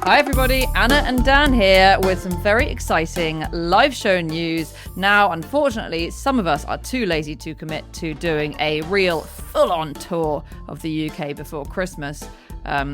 Hi everybody, Anna and Dan here with some very exciting live show news. Now, unfortunately, some of us are too lazy to commit to doing a real full-on tour of the UK before Christmas.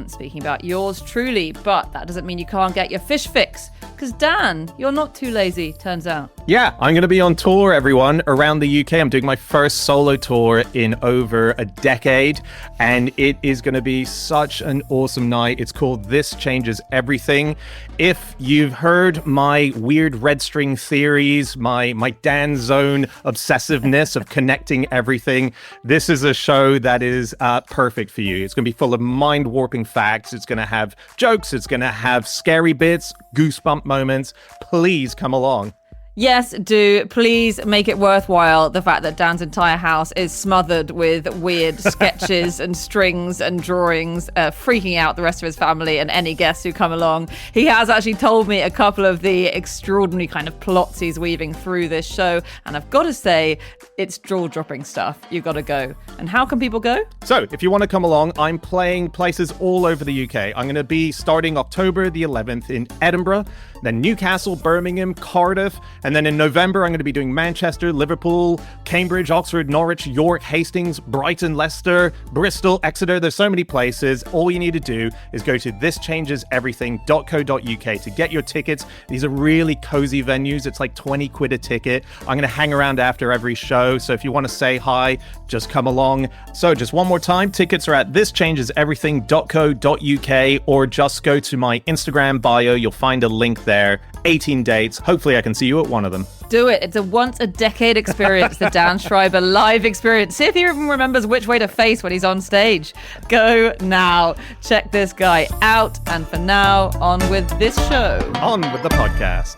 Speaking about yours truly, but that doesn't mean you can't get your fish fix. Because Dan, you're not too lazy, turns out. Yeah, I'm going to be on tour, everyone, around the UK. I'm doing my first solo tour in over a decade, and it is going to be such an awesome night. It's called This Changes Everything. If you've heard my weird red string theories, my Dan Zone obsessiveness of connecting everything, this is a show that is perfect for you. It's going to be full of mind-warping facts. It's going to have jokes. It's going to have scary bits, goosebump moments. Please come along. Yes, do. Please make it worthwhile, the fact that Dan's entire house is smothered with weird sketches and strings and drawings, freaking out the rest of his family and any guests who come along. He has actually told me a couple of the extraordinary kind of plots he's weaving through this show, and I've got to say, it's jaw-dropping stuff. You've got to go. And how can people go? So, if you want to come along, I'm playing places all over the UK. I'm going to be starting October the 11th in Edinburgh, then Newcastle, Birmingham, Cardiff, and then in November, I'm going to be doing Manchester, Liverpool, Cambridge, Oxford, Norwich, York, Hastings, Brighton, Leicester, Bristol, Exeter. There's so many places. All you need to do is go to thischangeseverything.co.uk to get your tickets. These are really cozy venues. It's like 20 quid a ticket. I'm going to hang around after every show. So if you want to say hi, just come along. So just one more time, tickets are at thischangeseverything.co.uk or just go to my Instagram bio. You'll find a link there. 18 dates. Hopefully I can see you at one of them. Do it. It's a once-a-decade experience, the Dan Schreiber live experience. See if he even remembers which way to face when he's on stage. Go now. Check this guy out. And for now, on with this show. On with the podcast.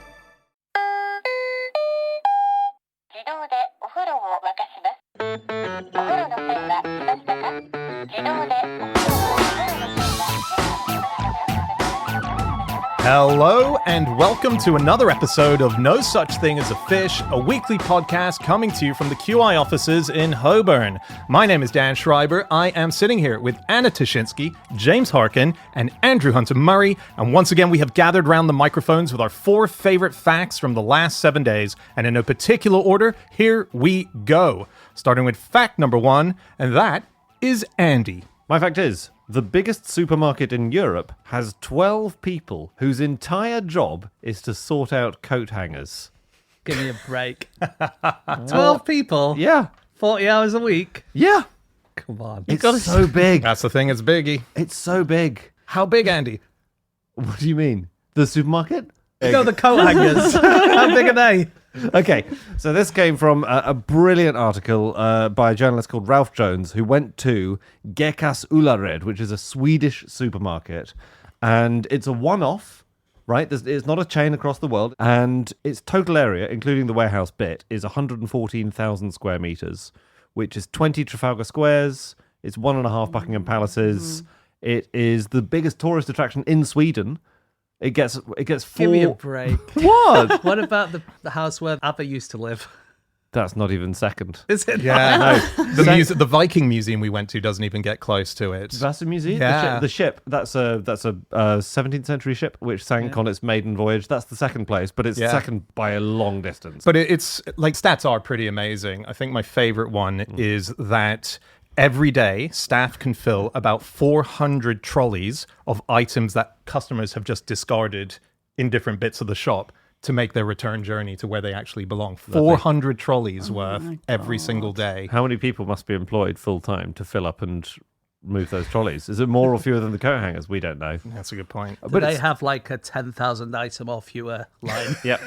Hello and welcome to another episode of No Such Thing as a Fish, a weekly podcast coming to you from the QI offices in Holborn. My name is Dan Schreiber. I am sitting here with Anna Tashinsky, James Harkin, and Andrew Hunter Murray. And once again, we have gathered around the microphones with our 4 favorite facts from the last 7 days. And in no particular order, here we go. Starting with fact number 1, and that is Andy. My fact is, the biggest supermarket in Europe has 12 people whose entire job is to sort out coat hangers. Give me a break. 12 people? Yeah. 40 hours a week? Yeah. Come on. It's so big. That's the thing, it's biggie. It's so big. How big, Andy? What do you mean? The supermarket? No, the coat hangers. How big are they? Okay, so this came from a brilliant article by a journalist called Ralph Jones, who went to Gekas Ullared, which is a Swedish supermarket, and it's a one-off, right? It's not a chain across the world, and its total area, including the warehouse bit, is 114,000 square meters, which is 20 Trafalgar Squares. It's 1.5 Buckingham Palaces. It is the biggest tourist attraction in Sweden. It gets 4... Give me a break. What? What about the house where ABBA used to live? That's not even second. Is it? Yeah, no. The Viking museum we went to doesn't even get close to it. That's a museum? Yeah. The ship, that's a 17th century ship which sank on its maiden voyage. That's the second place, but it's second by a long distance. But it's like, stats are pretty amazing. I think my favorite one is that every day, staff can fill about 400 trolleys of items that customers have just discarded in different bits of the shop to make their return journey to where they actually belong. 400 trolleys worth every single day. How many people must be employed full-time to fill up and move those trolleys? Is it more or fewer than the coat hangers? We don't know. That's a good point. Do they have like a 10,000 item or fewer line? Yep.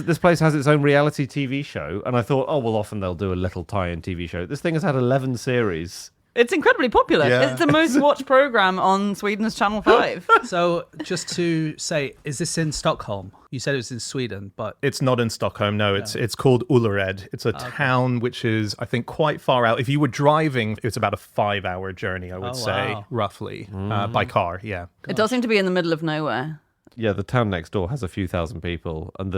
This place has its own reality TV show, and I thought, oh, well, often they'll do a little tie-in TV show. This thing has had 11 series. It's incredibly popular. Yeah. It's the most watched program on Sweden's Channel 5. So, just to say, is this in Stockholm? You said it was in Sweden, but... It's not in Stockholm, no. It's called Ullared. It's a town which is, I think, quite far out. If you were driving, it's about a 5-hour journey, I would say, roughly, by car, yeah. It does seem to be in the middle of nowhere. Yeah, the town next door has a few thousand people, and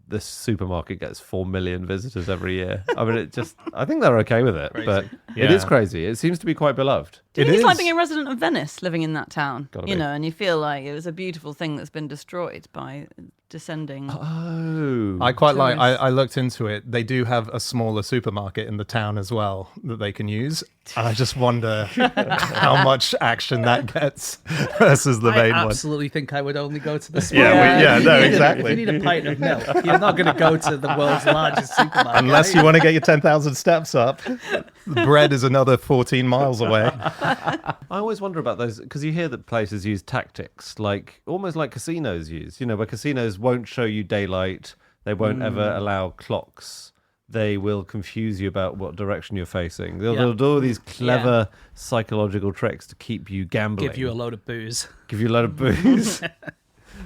this supermarket gets 4 million visitors every year. I mean, I think they're okay with it, but it is crazy. It seems to be quite beloved. Do you think it's like being a resident of Venice living in that town? Gotta You be. know, and you feel like it was a beautiful thing that's been destroyed by descending. Oh. I quite like. Tourists. I looked into it. They do have a smaller supermarket in the town as well that they can use, and I just wonder how much action that gets versus the main I one. absolutely think I would only go to the small Yeah, no, If exactly. you need a pint of milk, you're not going to go to the world's largest supermarket. Unless you want to get your 10,000 steps up, the bread is another 14 miles away. I always wonder about those because you hear that places use tactics like almost like casinos use, where casinos won't show you daylight, they won't ever allow clocks, they will confuse you about what direction you're facing. They'll do all these clever psychological tricks to keep you gambling. Give you a load of booze. Give you a load of booze.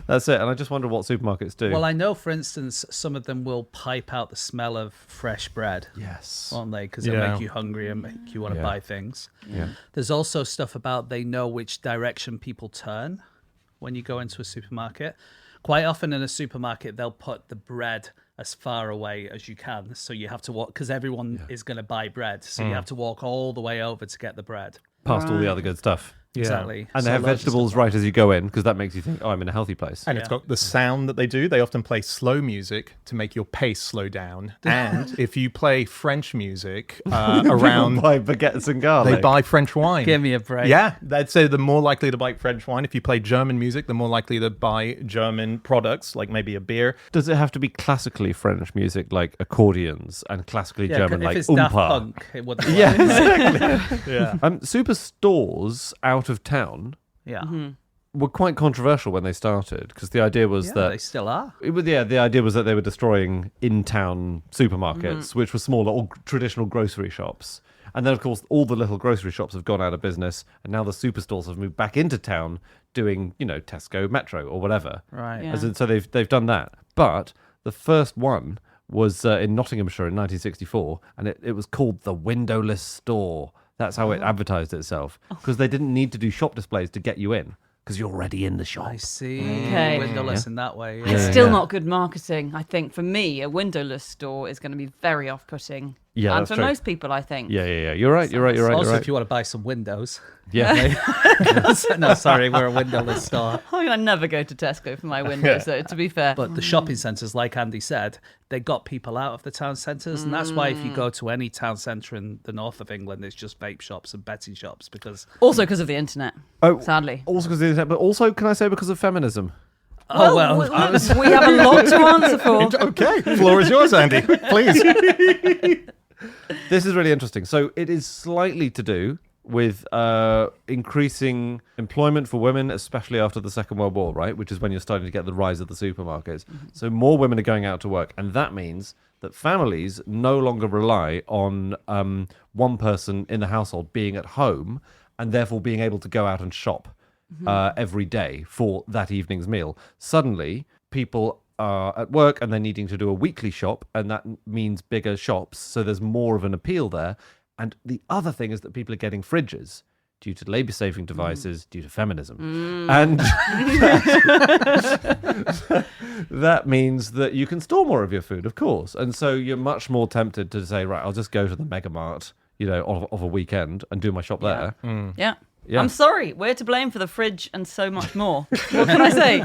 That's it. And I just wonder what supermarkets do. Well, I know, for instance, some of them will pipe out the smell of fresh bread. Yes. Won't they? Because they'll Yeah. make you hungry and make you want to buy things. Yeah. There's also stuff about they know which direction people turn when you go into a supermarket. Quite often in a supermarket, they'll put the bread as far away as you can. So you have to walk, because everyone is going to buy bread. So you have to walk all the way over to get the bread. Past all the other good stuff. Exactly. And So they have loads of vegetables stuff right as you go in because that makes you think, oh, I'm in a healthy place. And it's got the sound that they do. They often play slow music to make your pace slow down. And if you play French music around, Buy baguettes and garlic. they buy French wine. Give me a break. Yeah, they'd say the more likely to buy French wine. If you play German music, the more likely to buy German products, like maybe a beer. Does it have to be classically French music like accordions and classically Yeah, German if like it's Daft oompa? Punk, it wouldn't work. Yeah, exactly. Yeah. Superstores out of town Yeah. were quite controversial when they started because the idea was Yeah, that they still are. the idea was that they were destroying in-town supermarkets, which were smaller or traditional grocery shops. And then, of course, all the little grocery shops have gone out of business, and now the superstores have moved back into town, doing Tesco, Metro, or whatever. Right. Yeah. As in, so they've done that. But the first one was in Nottinghamshire in 1964, and it was called the Windowless Store. That's how it advertised itself, because they didn't need to do shop displays to get you in, because you're already in the shop. I see. Okay. Windowless in that way. It's still not good marketing. I think for me, a windowless store is going to be very off-putting. Yeah, and that's for true. most people, I think. Yeah. You're right. Also, if you want to buy some windows. Yeah. No, sorry, we're a windowless store. I mean, I never go to Tesco for my window, so to be fair. But the shopping centres, like Andy said, they got people out of the town centres. And that's why if you go to any town centre in the north of England, it's just vape shops and betting shops because... Also because of the internet, sadly. Also because of the internet, but also, can I say, because of feminism? Oh, well. we have a lot to answer for. Okay, floor is yours, Andy. Please. This is really interesting. So it is slightly to do with increasing employment for women, especially after the Second World War, right? Which is when you're starting to get the rise of the supermarkets. So more women are going out to work. And that means that families no longer rely on one person in the household being at home and therefore being able to go out and shop every day for that evening's meal. Suddenly, people are at work and they're needing to do a weekly shop, and that means bigger shops, so there's more of an appeal there. And the other thing is that people are getting fridges due to labor-saving devices, due to feminism. And that means that you can store more of your food, of course. And so you're much more tempted to say, right, I'll just go to the Mega Mart, of a weekend and do my shop there. Yeah. Yeah. I'm sorry, we're to blame for the fridge and so much more. What can I say?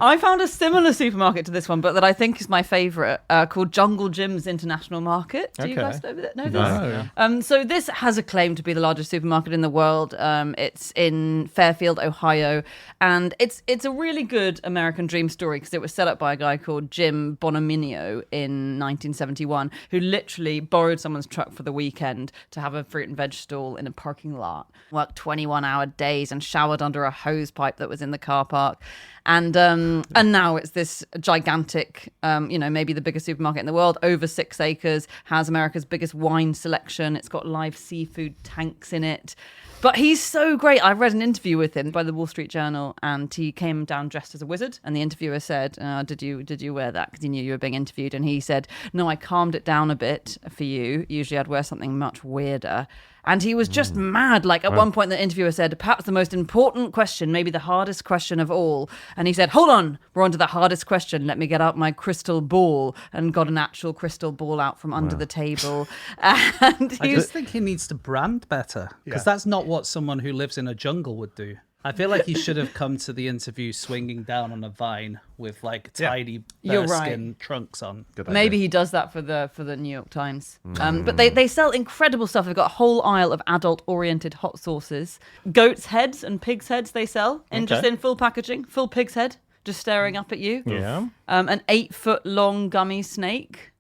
I found a similar supermarket to this one, but that I think is my favourite, called Jungle Jim's International Market. Do you guys know this? No. So this has a claim to be the largest supermarket in the world. It's in Fairfield, Ohio, and it's a really good American dream story because it was set up by a guy called Jim Bonomino in 1971, who literally borrowed someone's truck for the weekend to have a fruit and veg stall in a parking lot. Worked 21-hour days and showered under a hose pipe that was in the car park. And now it's this gigantic, maybe the biggest supermarket in the world, over 6 acres, has America's biggest wine selection. It's got live seafood tanks in it. But he's so great. I read an interview with him by the Wall Street Journal, and he came down dressed as a wizard. And the interviewer said, "Did you wear that?" Because he knew you were being interviewed. And he said, "No, I calmed it down a bit for you. Usually, I'd wear something much weirder." And he was just mad. Like at one point, the interviewer said, "Perhaps the most important question, maybe the hardest question of all." And he said, "Hold on, we're on to the hardest question. Let me get out my crystal ball," and got an actual crystal ball out from under the table. And I just think he needs to brand better, because that's not what someone who lives in a jungle would do. I feel like he should have come to the interview swinging down on a vine with like tiny bearskin trunks on. Maybe he does that for the New York Times. But they sell incredible stuff. They've got a whole aisle of adult-oriented hot sauces. Goats' heads and pigs' heads they sell just in full packaging, full pig's head, just staring up at you. Yeah. An 8-foot-long gummy snake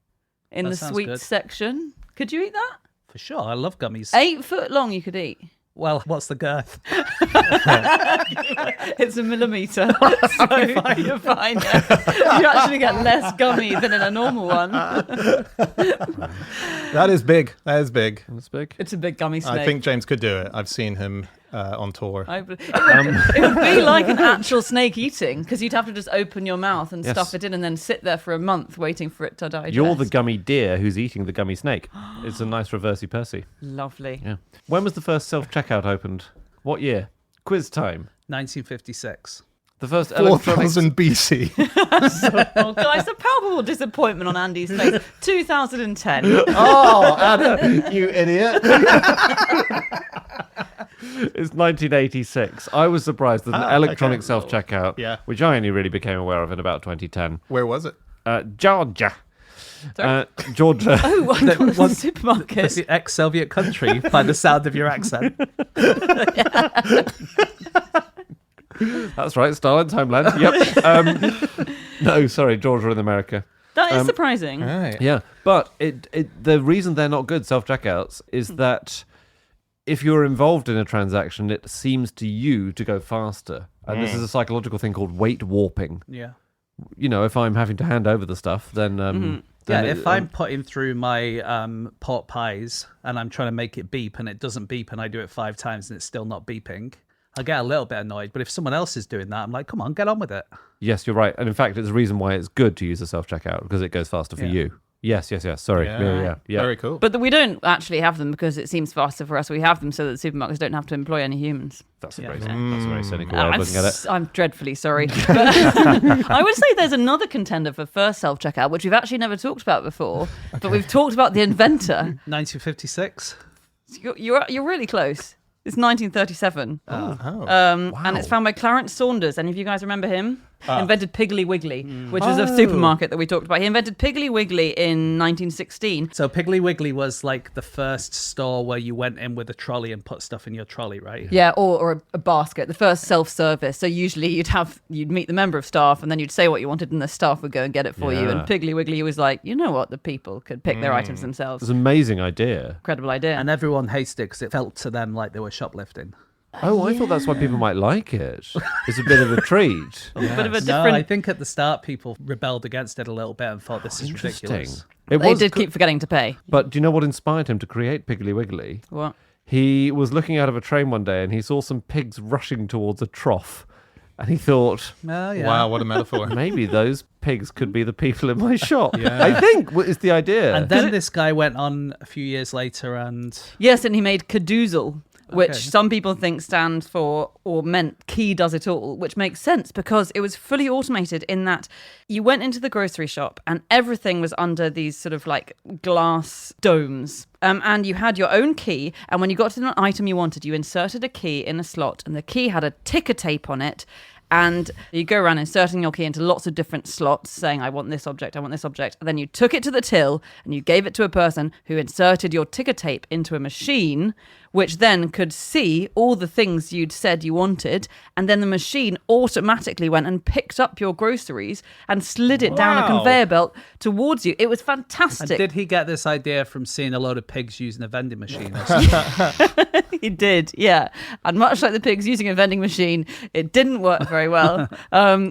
in the sweets good. section. Could you eat that? For sure, I love gummies. 8 foot long you could eat. Well, what's the girth? It's a millimetre. So you're fine. You actually get less gummy than in a normal one. That is big. That is big. That's big. It's a big gummy snake. I think James could do it. I've seen him on tour. It would be like an actual snake eating, because you'd have to just open your mouth and stuff it in and then sit there for a month waiting for it to digest. You're the gummy deer who's eating the gummy snake. It's a nice reversey Percy. Lovely. Yeah. When was the first self-checkout opened? What year? Quiz time. 1956. The first electronic... 4000 BC. Oh, guys, a palpable disappointment on Andy's face. 2010. Oh, Adam, you idiot. It's 1986. I was surprised that an electronic self-checkout, which I only really became aware of in about 2010. Where was it? Georgia. Sorry? Georgia. Oh, I thought it was a supermarket. The ex-Soviet country, by the sound of your accent. That's right, Stalin's homeland. Yep. No, sorry, Georgia in America. That is surprising. Right. Yeah, but the reason they're not good self-checkouts is that if you're involved in a transaction, it seems to you to go faster. And this is a psychological thing called weight warping. Yeah. You know, if I'm having to hand over the stuff, then... if I'm putting through my pot pies and I'm trying to make it beep and it doesn't beep and I do it 5 times and it's still not beeping, I get a little bit annoyed. But if someone else is doing that, I'm like, come on, get on with it. Yes, you're right. And in fact, it's the reason why it's good to use a self-checkout, because it goes faster for you. Yes. Sorry. Yeah. Very cool. But we don't actually have them because it seems faster for us. We have them so that supermarkets don't have to employ any humans. That's a very cynical way of looking at it. I'm dreadfully sorry. But I would say there's another contender for first self-checkout, which we've actually never talked about before. But we've talked about the inventor. 1956. You're really close. It's 1937. And it's found by Clarence Saunders. Any of you guys remember him? Invented Piggly Wiggly, which was a supermarket that we talked about. He invented Piggly Wiggly in 1916. So Piggly Wiggly was like the first store where you went in with a trolley and put stuff in your trolley, right? Yeah, or a basket. The first self-service. So usually you'd meet the member of staff and then you'd say what you wanted and the staff would go and get it for you. And Piggly Wiggly was like, you know what? The people could pick their items themselves. It's an amazing idea. Incredible idea. And everyone hated it because it felt to them like they were shoplifting. Oh, I thought that's why people might like it. It's a bit of a treat. A bit of a No, different... I think at the start people rebelled against it a little bit and thought this is ridiculous. They did keep forgetting to pay. But do you know what inspired him to create Piggly Wiggly? What? He was looking out of a train one day and he saw some pigs rushing towards a trough. And he thought, Oh, yeah. Wow, what a metaphor. maybe those pigs could be the people in my shop. I think is the idea. And then this guy went on a few years later and... Yes, and he made Cadoozle, which Okay. some people think stands for or meant Key Does It All, which makes sense because it was fully automated in that you went into the grocery shop and everything was under these sort of like glass domes. And you had your own key, and when you got to an item you wanted, you inserted a key in a slot, and the key had a ticker tape on it. And you go around inserting your key into lots of different slots, saying, I want this object, I want this object. And then you took it to the till and you gave it to a person who inserted your ticker tape into a machine, which then could see all the things you'd said you wanted. And then the machine automatically went and picked up your groceries and slid it down a conveyor belt towards you. It was fantastic. And did he get this idea from seeing a load of pigs using a vending machine or something? He did, yeah. And much like the pigs using a vending machine, it didn't work very well.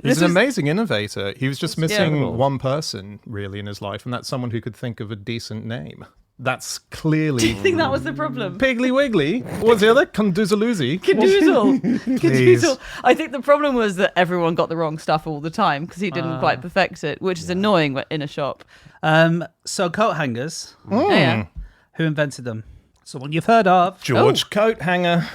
He's an amazing innovator. He was just missing Incredible. one person, really, in his life, and that's someone who could think of a decent name. That's clearly. Do you think that was the problem? Piggly Wiggly. What was the other? Condoozaloozy. Cadoozle. I think the problem was that everyone got the wrong stuff all the time because he didn't quite perfect it, which is annoying in a shop. So coat hangers, Yeah. who invented them? Someone you've heard of. George Coat Hanger.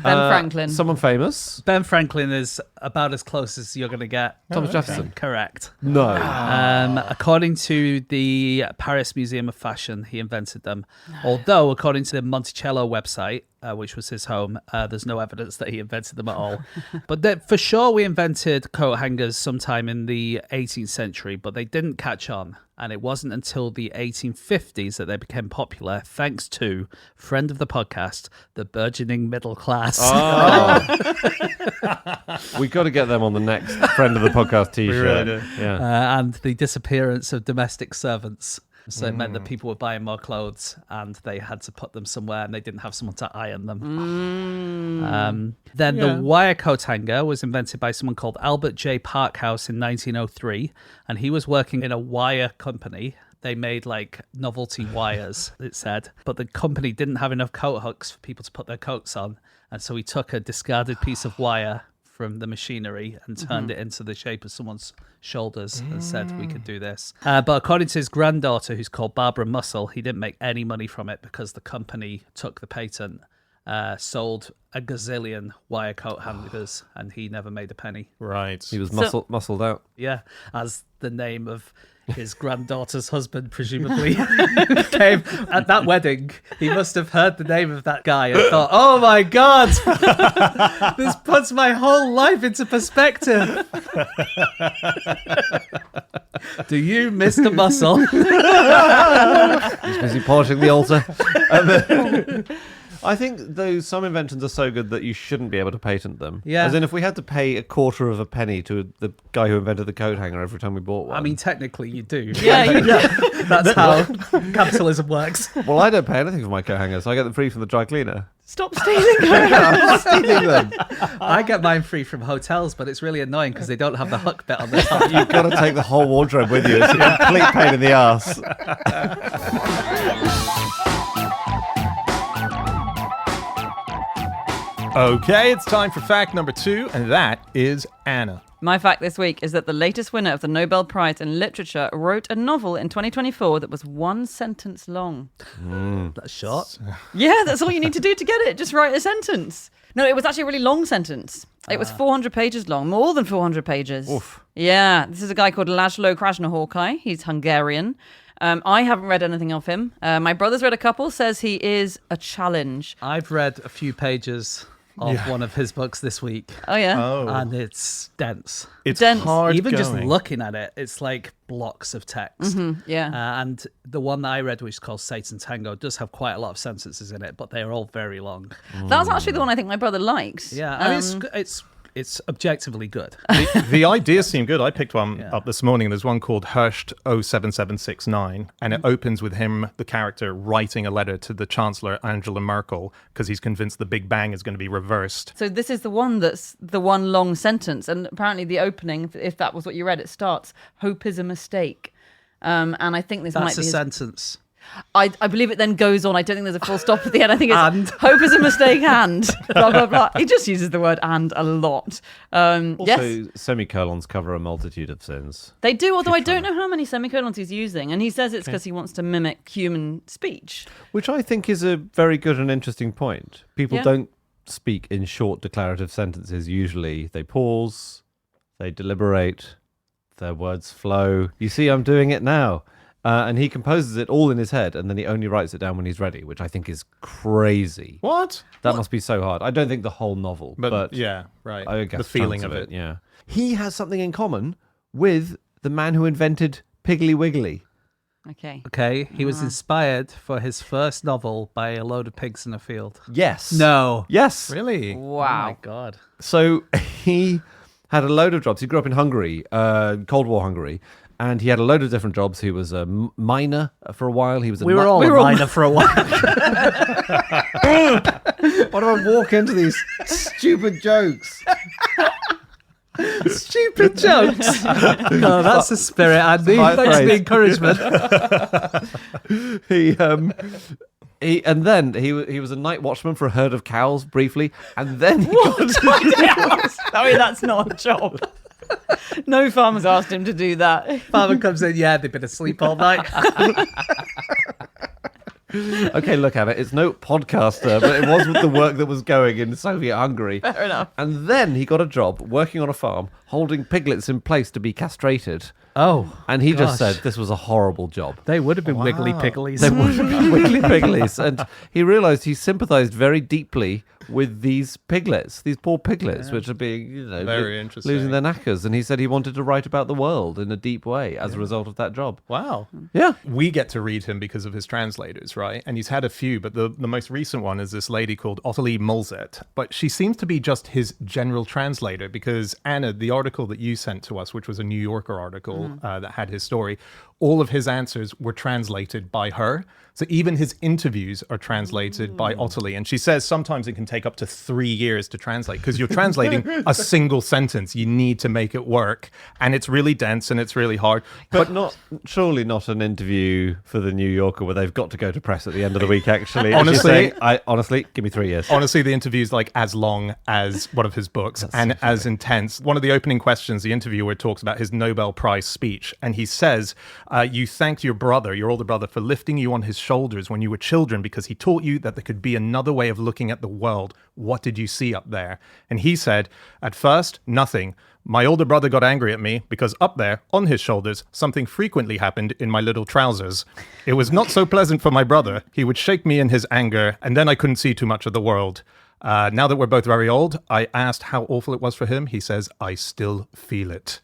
Ben Franklin. Someone famous. Ben Franklin is about as close as you're going to get. Thomas Jefferson. Correct. No. According to the Paris Museum of Fashion, he invented them. Although, according to the Monticello website, which was his home, there's no evidence that he invented them at all. But for sure, we invented coat hangers sometime in the 18th century, but they didn't catch on. And it wasn't until the 1850s that they became popular, thanks to, friend of the podcast, the burgeoning middle class. We got to get them on the next friend of the podcast T-shirt. really do. Yeah. And the disappearance of domestic servants. So it meant that people were buying more clothes and they had to put them somewhere and they didn't have someone to iron them. Then the wire coat hanger was invented by someone called Albert J. Parkhouse in 1903. And he was working in a wire company. They made like novelty wires, it said. But the company didn't have enough coat hooks for people to put their coats on. And so he took a discarded piece of wire from the machinery and turned it into the shape of someone's shoulders and said we could do this. But according to his granddaughter, who's called Barbara Mussel, he didn't make any money from it because the company took the patent, sold a gazillion wire coat hangers, and he never made a penny. Right. He was muscled out. Yeah, as the name of his granddaughter's husband presumably came at that wedding. He must have heard the name of that guy and thought, oh my God, this puts my whole life into perspective. Do you, Mr. Muscle? He's busy polishing the altar. I think, though, some inventions are so good that you shouldn't be able to patent them. Yeah. As in, if we had to pay a quarter of a penny to the guy who invented the coat hanger every time we bought one. I mean, technically you do. Yeah, you do. That's how capitalism works. Well, I don't pay anything for my coat hangers. I get them free from the dry cleaner. Stop stealing them. I'm not stealing them. I get mine free from hotels, but it's really annoying because they don't have the hook bit on the top. You've got to take the whole wardrobe with you. It's a complete pain in the ass. Okay, it's time for fact number 2, and that is Anna. My fact this week is that the latest winner of the Nobel Prize in Literature wrote a novel in 2024 that was 1 sentence long. That's short. Yeah, that's all you need to do to get it. Just write a sentence. No, it was actually a really long sentence. It was 400 pages long, more than 400 pages. Oof. Yeah, this is a guy called Laszlo Krasznahorkai. He's Hungarian. I haven't read anything of him. My brother's read a couple, says he is a challenge. I've read a few pages of one of his books this week. Oh, yeah? Oh, And it's dense. it's dense. hard Even just going. looking at it, it's like blocks of text. Yeah. And the one that I read, which is called Satan Tango, does have quite a lot of sentences in it, but they're all very long. That's actually the one I think my brother likes. Yeah, I mean, it's objectively good. The ideas seem good. I picked one up this morning. There's one called Hersht 07769, and it opens with him, the character, writing a letter to the Chancellor Angela Merkel because he's convinced the Big Bang is going to be reversed. So this is the one that's the one long sentence. And apparently the opening, if that was what you read, it starts, hope is a mistake. And I think this That's might be a sentence. I believe it then goes on. I don't think there's a full stop at the end. I think it's And. hope is a mistake and blah, blah, blah. He just uses the word and a lot. Also, Yes, semicolons cover a multitude of sins. they do, although I don't know how many semicolons he's using. And he says it's because he wants to mimic human speech. Which I think is a very good and interesting point. People Yeah. don't speak in short declarative sentences. Usually they pause, they deliberate, their words flow. You see, I'm doing it now. And he composes it all in his head, and then he only writes it down when he's ready, which I think is crazy. What? That must be so hard. I don't think the whole novel, but yeah, right. I guess the feeling chunks of it. Yeah. He has something in common with the man who invented Piggly Wiggly. Okay. Okay, he was inspired for his first novel by a load of pigs in a field. Yes. No. Yes. Really? Oh Wow. my God. So he had a load of jobs. He grew up in Hungary, Cold War Hungary, and he had a load of different jobs. He was a miner for a while. He was a We were all a miner for a while. Why do I walk into these stupid jokes? Stupid jokes. No, that's the spirit, Andy. High Thanks for the praise. encouragement. And then he was a night watchman for a herd of cows briefly, and then he I mean, that's not a job. No farmer's asked him to do that. Farmer comes in, yeah, they've been asleep all night. Okay, look at it. It's no podcaster, but it was with the work that was going in Soviet Hungary. Fair enough. And then he got a job working on a farm, holding piglets in place to be castrated. Oh, And he just gosh. said this was a horrible job. They would have been wiggly pigglies. They would have been wiggly pigglies. And he realised he sympathised very deeply with these piglets, these poor piglets, which are being, Very interesting. losing their knackers. And he said he wanted to write about the world in a deep way as a result of that job. Wow. Yeah. We get to read him because of his translators, right? And he's had a few, but the most recent one is this lady called Ottilie Mulzet. But she seems to be just his general translator because, Anna, the article that you sent to us, which was a New Yorker article that had his story, all of his answers were translated by her. So even his interviews are translated by Ottilie. And she says sometimes it can take up to 3 years to translate because you're translating a single sentence. You need to make it work. And it's really dense and it's really hard. But surely not an interview for the New Yorker where they've got to go to press at the end of the week, actually. Honestly- honestly, give me 3 years. Honestly, the interview's like as long as one of his books and as intense. One of the opening questions, the interviewer talks about his Nobel Prize speech. And he says, you thanked your brother, your older brother, for lifting you on his shoulders when you were children because he taught you that there could be another way of looking at the world. What did you see up there? And he said, at first, nothing. My older brother got angry at me because up there, on his shoulders, something frequently happened in my little trousers. It was not so pleasant for my brother. He would shake me in his anger, and then I couldn't see too much of the world. Now that we're both very old, I asked how awful it was for him. He says, I still feel it.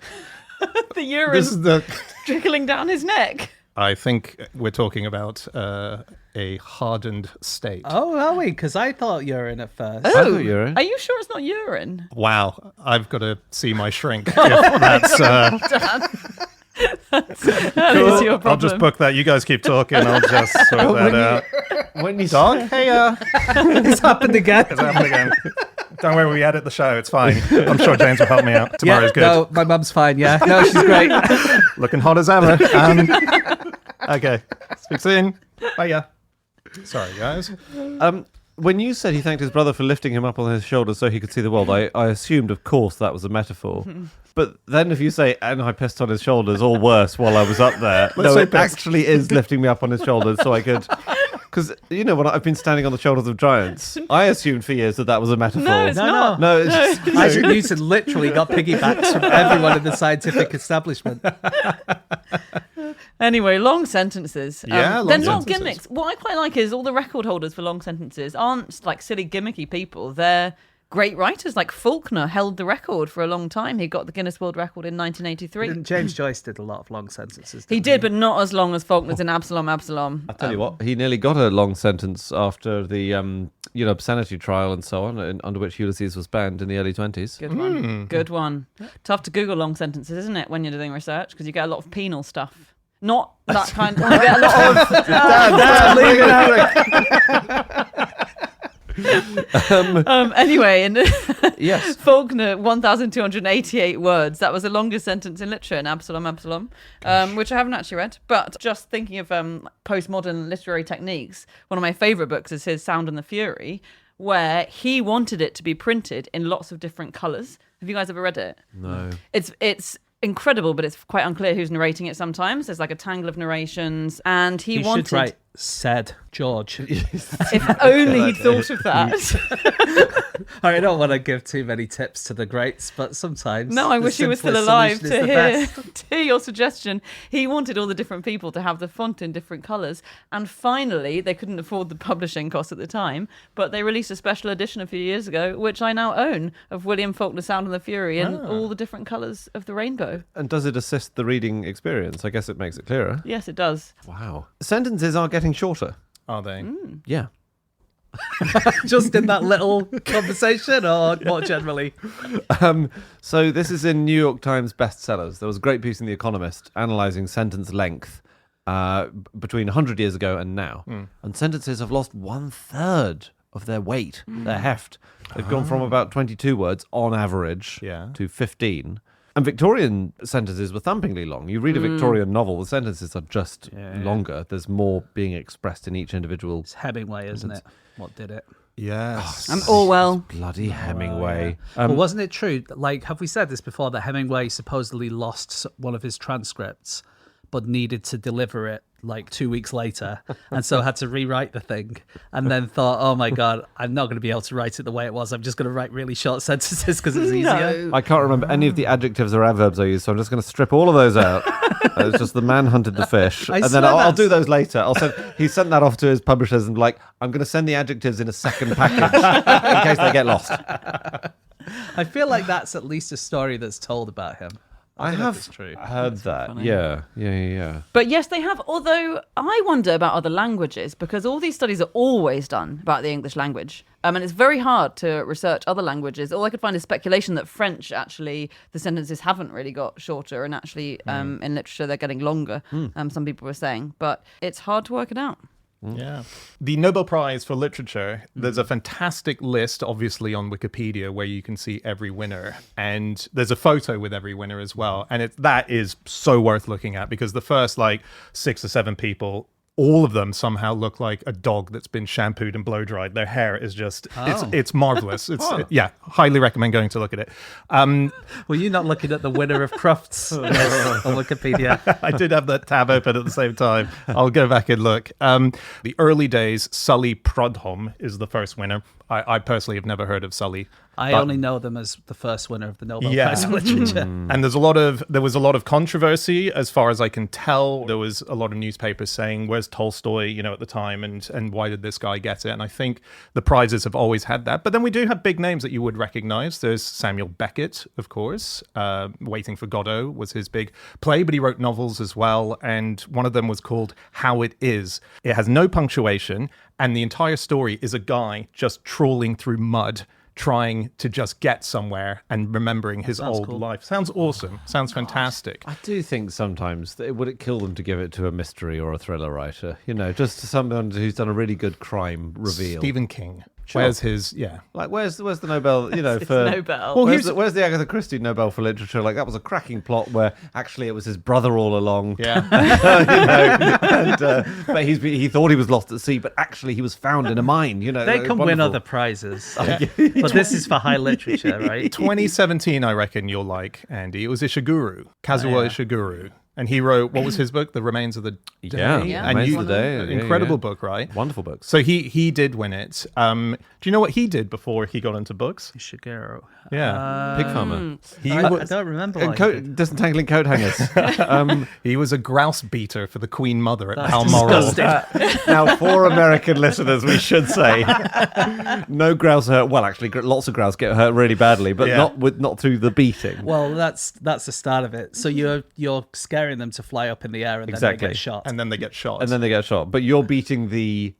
The urine This is the... trickling down his neck. I think we're talking about a hardened state. Oh, are we? Because I thought urine at first. I thought urine. Are you sure it's not urine? Wow, I've got to see my shrink. If that's That is your problem. I'll just book that. You guys keep talking. I'll just sort that out. When you Dog, hey, It's happened again. it's happened again. Don't worry, we edit the show. It's fine. I'm sure James will help me out. Tomorrow's good. No, my mum's fine, yeah. No, she's great. Looking hot as ever. Okay, speak soon. Bye, yeah. Sorry, guys. When you said he thanked his brother for lifting him up on his shoulders so he could see the world, I assumed, of course, that was a metaphor. But then if you say, and I pissed on his shoulders, or worse, while I was up there, no, say it pissed. actually is lifting me up on his shoulders so I could... Because, when I've been standing on the shoulders of giants, I assumed for years that was a metaphor. No, it's not. No, it's just... Isaac Newton literally got piggybacks from everyone in the scientific establishment. Anyway, long sentences. Yeah, long they're not sentences. gimmicks. What I quite like is all the record holders for long sentences aren't like silly gimmicky people. They're great writers. Like Faulkner held the record for a long time. He got the Guinness World Record in 1983. And James Joyce did a lot of long sentences. He didn't did, but not as long as Faulkner's in Absalom. I tell you what, he nearly got a long sentence after the obscenity trial and so on, under which Ulysses was banned in the early 20s. Good one. Good one. Tough to Google long sentences, isn't it, when you're doing research? Because you get a lot of penal stuff. Not that kind. You get a lot of. Anyway, and Yes. Faulkner, 1,288 words. That was the longest sentence in literature in Absalom, which I haven't actually read. But just thinking of postmodern literary techniques, one of my favourite books is his Sound and the Fury, where he wanted it to be printed in lots of different colours. Have you guys ever read it? No. It's incredible, but it's quite unclear who's narrating it sometimes. There's like a tangle of narrations, and he wanted... should write, said George. If only he'd thought of that. I don't want to give too many tips to the greats, but sometimes... No, I the wish he was still simplest alive solution to is the hear, best. to hear your suggestion. He wanted all the different people to have the font in different colours. And finally, they couldn't afford the publishing costs at the time, but they released a special edition a few years ago, which I now own, of William Faulkner's Sound and the Fury in all the different colours of the rainbow. And does it assist the reading experience? I guess it makes it clearer. Yes, it does. Wow. Sentences are getting shorter. Are they? Yeah. Just in that little conversation, or more generally? So this is in New York Times bestsellers. There was a great piece in The Economist analysing sentence length between 100 years ago and now. And sentences have lost 1/3 of their weight, their heft. They've gone from about 22 words on average to 15. And Victorian sentences were thumpingly long. You read a Victorian novel, the sentences are just longer. There's more being expressed in each individual. It's Hemingway, isn't it? What did it? Yes. And Orwell. Bloody Hemingway. Well, wasn't it true? Like, have we said this before, that Hemingway supposedly lost one of his transcripts, but needed to deliver it like 2 weeks later, and so had to rewrite the thing, and then thought, oh my God, I'm not going to be able to write it the way it was. I'm just going to write really short sentences because it's easier. I can't remember any of the adjectives or adverbs I used, so I'm just going to strip all of those out. It's just the man hunted the fish. And then I'll do those later. He sent that off to his publishers and I'm going to send the adjectives in a second package in case they get lost. I feel like that's at least a story that's told about him. I have heard that. funny. Yeah. But yes, they have. Although I wonder about other languages, because all these studies are always done about the English language. And it's very hard to research other languages. All I could find is speculation that French, actually, the sentences haven't really got shorter, and actually in literature they're getting longer, some people were saying. But it's hard to work it out. Yeah. The Nobel Prize for Literature, there's a fantastic list, obviously, on Wikipedia where you can see every winner. And there's a photo with every winner as well. And that is so worth looking at, because the first 6 or 7 people, all of them somehow look like a dog that's been shampooed and blow dried. Their hair is just, it's marvelous. Highly recommend going to look at it. Were you not looking at the winner of Crufts on Wikipedia? I did have that tab open at the same time. I'll go back and look. The early days, Sully Prudhomme is the first winner. I personally have never heard of Sully. I only know them as the first winner of the Nobel Prize for Literature. And there was a lot of controversy, as far as I can tell. There was a lot of newspapers saying, where's Tolstoy, at the time, and why did this guy get it? And I think the prizes have always had that. But then we do have big names that you would recognize. There's Samuel Beckett, of course. Waiting for Godot was his big play, but he wrote novels as well. And one of them was called How It Is. It has no punctuation, and the entire story is a guy just trawling through mud, trying to just get somewhere and remembering his old life. Sounds awesome. Sounds fantastic. I do think sometimes, would it kill them to give it to a mystery or a thriller writer? Just someone who's done a really good crime reveal. Stephen King. Sure. Where's his, where's the Nobel, for... Nobel. Well, where's the Agatha Christie Nobel for Literature? That was a cracking plot where actually it was his brother all along. Yeah. But he thought he was lost at sea, but actually he was found in a mine, They can win other prizes. But this is for high literature, right? 2017, I reckon you'll like, Andy. It was Ishiguro, Kazuo Ishiguro. And he wrote, what was his book? The Remains of the Day. Yeah. And Remains of the Day. Incredible book, right? Wonderful book. So he did win it. Do you know what he did before he got into books? Ishiguro. Yeah. Pig farmer. I don't remember what he did. Disentangling coat hangers. He was a grouse beater for the Queen Mother at That's Balmoral. Now, for American listeners, we should say no grouse hurt. Well, actually, lots of grouse get hurt really badly, but not through the beating. Well, that's the start of it. So you're scaring them to fly up in the air, and then they get shot. And then they get shot. But you're beating the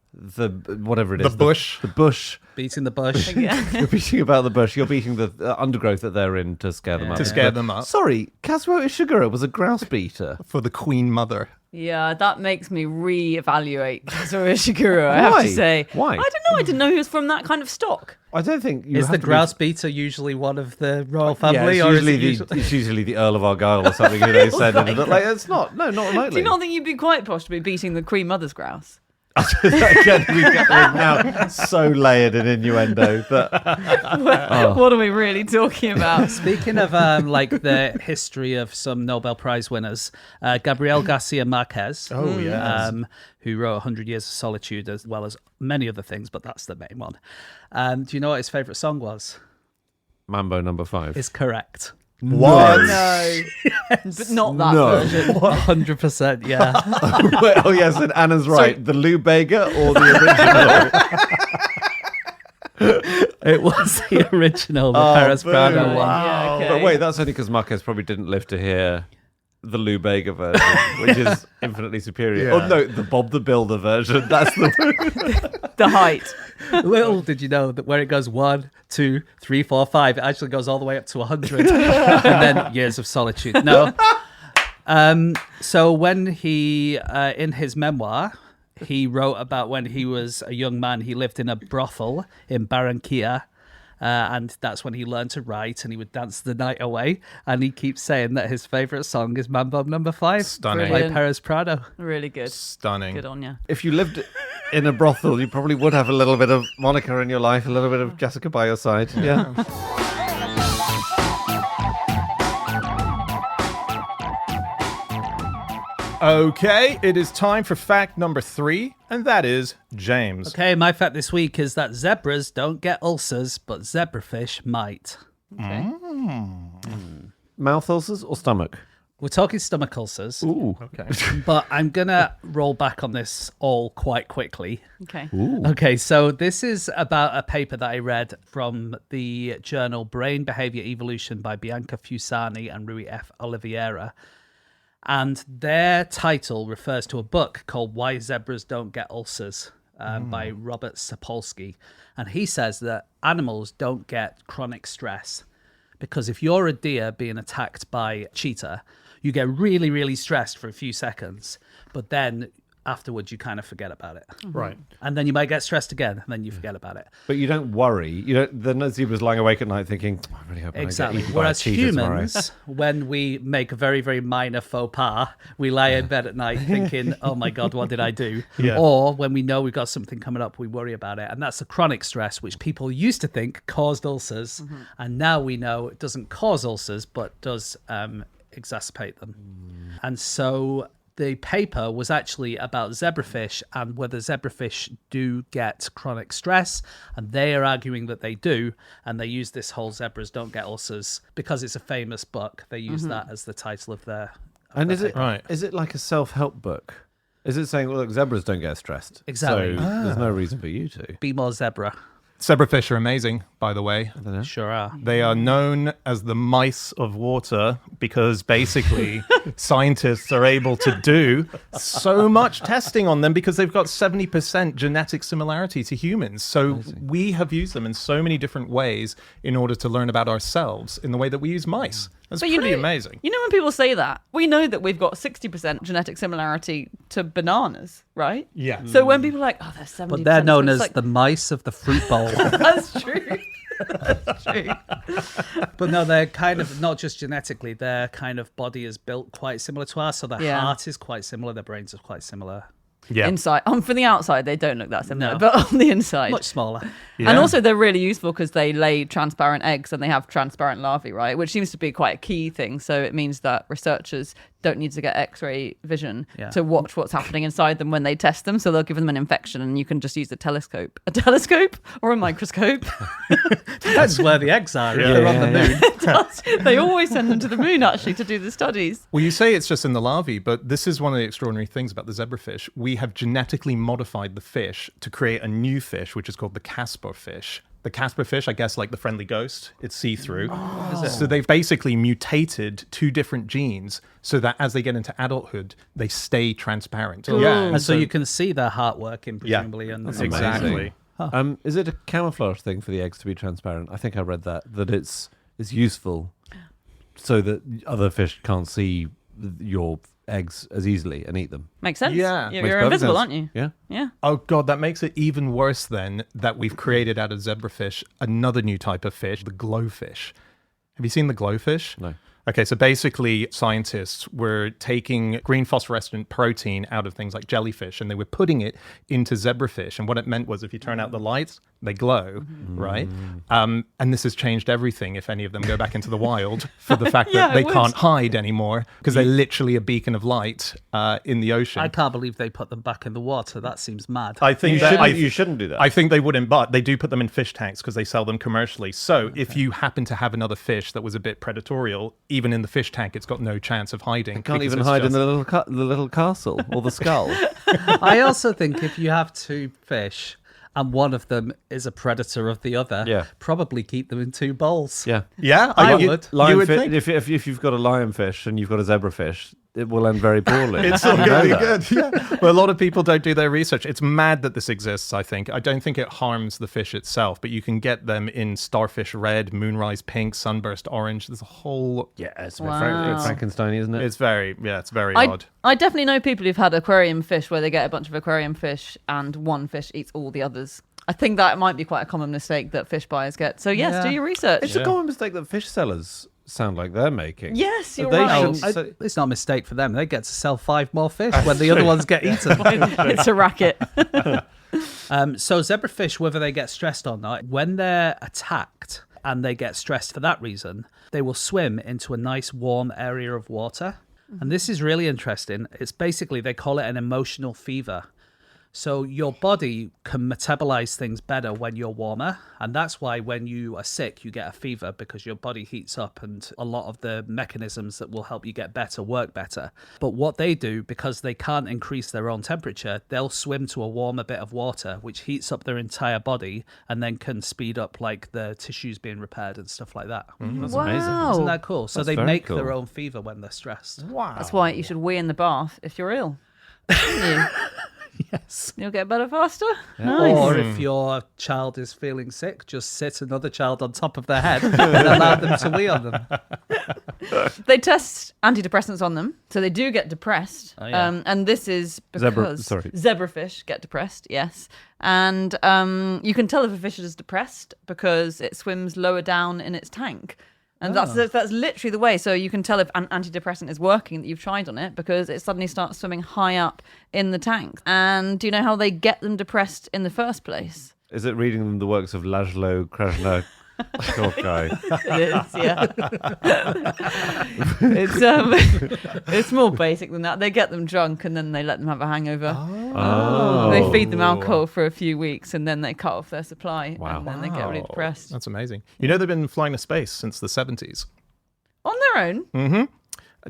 whatever it is. The bush. The bush. Beating the bush. You're beating about the bush. You're beating the undergrowth that they're in to scare them up. To scare them up. Sorry, Kazuo Ishiguro was a grouse beater. For the Queen Mother. Yeah, that makes me reevaluate Kazuo Ishiguro, I have to say. Why? I don't know. I didn't know he was from that kind of stock. I don't think Is the grouse beater usually one of the royal family, or is it's usually the Earl of Argyll or something who they said. It's not. No, not remotely. Do you not think you'd be quite posh to be beating the Queen Mother's grouse? Again, we're now so layered in innuendo that What are we really talking about? Speaking of the history of some Nobel Prize winners, Gabriel Garcia Marquez, who wrote 100 Years of Solitude, as well as many other things, but that's the main one. Do you know what his favourite song was? Mambo Number 5 is correct. What? No. But not that version. 100%, yeah. Oh, yes, and Anna's right. The Lou Bega or the original? It was the original, the Paris Prado one. Yeah, okay. But wait, that's only because Marquez probably didn't live to hear the Lou Bega version, which is infinitely superior. Yeah. Oh, no, the Bob the Builder version. That's The height. Little did you know that where it goes 1, 2, 3, 4, 5, it actually goes all the way up to 100, and then Years of Solitude. No. So when he, in his memoir, He wrote about when he was a young man, he lived in a brothel in Barranquilla. And that's when he learned to write, and he would dance the night away. And he keeps saying that his favorite song is Mambo Number 5 Stunning. by Brilliant. Perez Prado. Really good. Stunning. Good on you. If you lived in a brothel, you probably would have a little bit of Monica in your life, a little bit of Jessica by your side. Yeah. Okay, it is time for fact number 3, and that is James. Okay, my fact this week is that zebras don't get ulcers, but zebrafish might. Okay. Mouth ulcers or stomach? We're talking stomach ulcers, Ooh. Okay. but I'm going to roll back on this all quite quickly. Okay. Okay, so this is about a paper that I read from the journal Brain Behavior Evolution by Bianca Fusani and Rui F. Oliveira. And their title refers to a book called Why Zebras Don't Get Ulcers by Robert Sapolsky. And he says that animals don't get chronic stress because if you're a deer being attacked by a cheetah, you get really, really stressed for a few seconds, but then afterwards you kind of forget about it. Right. And then you might get stressed again, and then you forget about it. But you don't worry. You don't. The zebras lying awake at night thinking, "I really hope I don't Exactly. get eaten by a Whereas cheetah tomorrow." humans, when we make a very, very minor faux pas, we lie in bed at night thinking, oh my God, what did I do? Yeah. Or when we know we've got something coming up, we worry about it. And that's a chronic stress, which people used to think caused ulcers. And now we know it doesn't cause ulcers, but does exacerbate them. And so the paper was actually about zebrafish and whether zebrafish do get chronic stress, and they are arguing that they do, and they use this whole zebras don't get ulcers because it's a famous book. They use that as the title of their And is it Right. is it like a self-help book? Is it saying, look, zebras don't get stressed? Exactly. So there's no reason for you to. Be more zebra. Zebrafish are amazing, by the way. Sure are. They are known as the mice of water because basically scientists are able to do so much testing on them because they've got 70% genetic similarity to humans. So we have used them in so many different ways in order to learn about ourselves in the way that we use mice. That's But pretty amazing. You know, when people say that, we know that we've got 60% genetic similarity to bananas, right? Yeah. So when people are like, oh, there's 70%. But they're known it's as like, the mice of the fruit bowl. That's true. That's true. But no, they're kind of not just genetically, their kind of body is built quite similar to ours. So their Yeah. heart is quite similar, their brains are quite similar. Yeah. Inside, from the outside, they don't look that similar, No. but on the inside. Much smaller. Yeah. And also, they're really useful because they lay transparent eggs and they have transparent larvae, right? Which seems to be quite a key thing. So it means that researchers don't need to get X-ray vision Yeah. to watch what's happening inside them when they test them. So they'll give them an infection, and you can just use a telescope or a microscope. That's where the eggs are. If they're on the moon. They always send them to the moon actually to do the studies. Well, you say it's just in the larvae, but this is one of the extraordinary things about the zebrafish. We have genetically modified the fish to create a new fish, which is called the Casper fish. The Casper fish, I guess, like the friendly ghost, it's see-through. So they've basically mutated 2 different genes so that as they get into adulthood, they stay transparent. Yeah. And so you can see their heart working, presumably. And Exactly. Is it a camouflage thing for the eggs to be transparent? I think I read that it's useful so that other fish can't see your eggs as easily and eat them. Makes sense. Yeah. You're, Makes you're perfect invisible, sense. aren't you? Yeah. Yeah. Oh, God, that makes it even worse then that we've created out of zebrafish another new type of fish, the glowfish. Have you seen the glowfish? No. Okay, so basically scientists were taking green phosphorescent protein out of things like jellyfish and they were putting it into zebrafish. And what it meant was if you turn out the lights, they glow, right? And this has changed everything if any of them go back into the wild for the fact Yeah, that they it would. can't hide anymore because they're literally a beacon of light in the ocean. I can't believe they put them back in the water. That seems mad. I think You shouldn't do that. I think they wouldn't, but they do put them in fish tanks because they sell them commercially. So if you happen to have another fish that was a bit predatorial, even in the fish tank, it's got no chance of hiding. Can't because even it's hide in just- the little castle or the skull. I also think if you have 2 fish and one of them is a predator of the other, Yeah. probably keep them in 2 bowls. Yeah. Yeah, I you would. You would Lionfish, think. if you've got a lionfish and you've got a zebrafish, it will end very poorly. It's all You know going to be that. good. Yeah. Well, a lot of people don't do their research. It's mad that this exists, I think. I don't think it harms the fish itself, but you can get them in starfish red, moonrise pink, sunburst orange. There's a whole... Yeah, it's a Wow. bit Frankenstein, isn't it? It's very I, odd. I definitely know people who've had aquarium fish where they get a bunch of aquarium fish and one fish eats all the others. I think that might be quite a common mistake that fish buyers get. So yes, Yeah. do your research. It's a common mistake that fish sellers sound like they're making. Yes, you're They right. should- It's not a mistake for them. They get to sell 5 more fish when the other ones get eaten. It's a racket. So zebrafish, whether they get stressed or not, when they're attacked and they get stressed for that reason, they will swim into a nice warm area of water. And this is really interesting. It's basically, they call it an emotional fever. So your body can metabolize things better when you're warmer. And that's why when you are sick, you get a fever because your body heats up and a lot of the mechanisms that will help you get better work better. But what they do, because they can't increase their own temperature, they'll swim to a warmer bit of water, which heats up their entire body and then can speed up like the tissues being repaired and stuff like that. That's Wow. amazing. Isn't that cool? So That's they very make cool. their own fever when they're stressed. Wow. That's why you should wee in the bath if you're ill. You? Yes. You'll get better faster. Nice. Or if your child is feeling sick, just sit another child on top of their head and allow them to wee on them. They test antidepressants on them, so they do get depressed. Oh, yeah. And this is because zebrafish get depressed, yes. And you can tell if a fish is depressed because it swims lower down in its tank. And that's literally the way. So you can tell if an antidepressant is working that you've tried on it because it suddenly starts swimming high up in the tank. And do you know how they get them depressed in the first place? Is it reading them the works of Laszlo Krasna? Guy. It is, yeah. It's more basic than that. They get them drunk and then they let them have a hangover. Oh. They feed them alcohol for a few weeks and then they cut off their supply. Wow. And then they get really depressed. That's amazing. You know they've been flying to space since the 70s. On their own.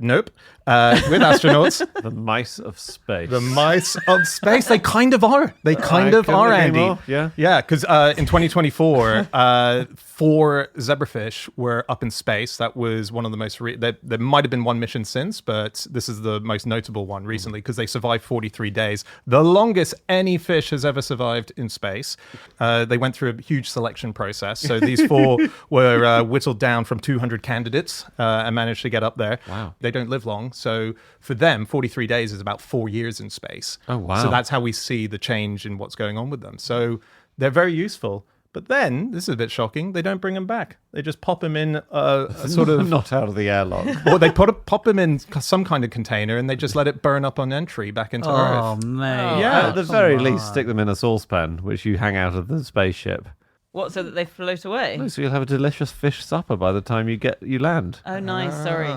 Nope. With astronauts. The mice of space. The mice of space. They kind of are. They kind of couldn't are, agree Andy. more. Yeah. Yeah, because in 2024, 4 zebrafish were up in space. That was one of the most... there might have been one mission since, but this is the most notable one recently because they survived 43 days. The longest any fish has ever survived in space. They went through a huge selection process. So these 4 were whittled down from 200 candidates and managed to get up there. Wow. They don't live long. So for them, 43 days is about 4 years in space. Oh, wow. So that's how we see the change in what's going on with them. So they're very useful. But then, this is a bit shocking, they don't bring them back. They just pop them in a sort of... Not out of the airlock. Or they pop them in some kind of container and they just let it burn up on entry back into Oh, Earth. mate. Yeah, At the very least, stick them in a saucepan, which you hang out of the spaceship. What, so that they float away? Oh, so you'll have a delicious fish supper by the time you land. Oh, nice. Sorry.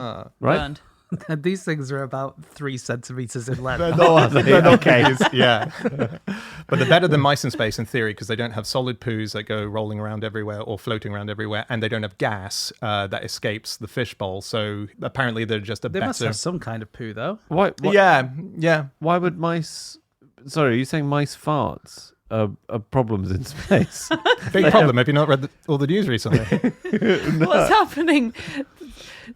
Right? Burned. These things are about 3 centimeters in length. They're not caves. Yeah. But they're better than mice in space in theory because they don't have solid poos that go rolling around everywhere or floating around everywhere, and they don't have gas that escapes the fish bowl. So apparently they're just a They better... must have some kind of poo, though. Why? Yeah. Why would mice... Sorry, are you saying mice farts are problems in space? Big problem. Have you not read all the news recently? What's happening?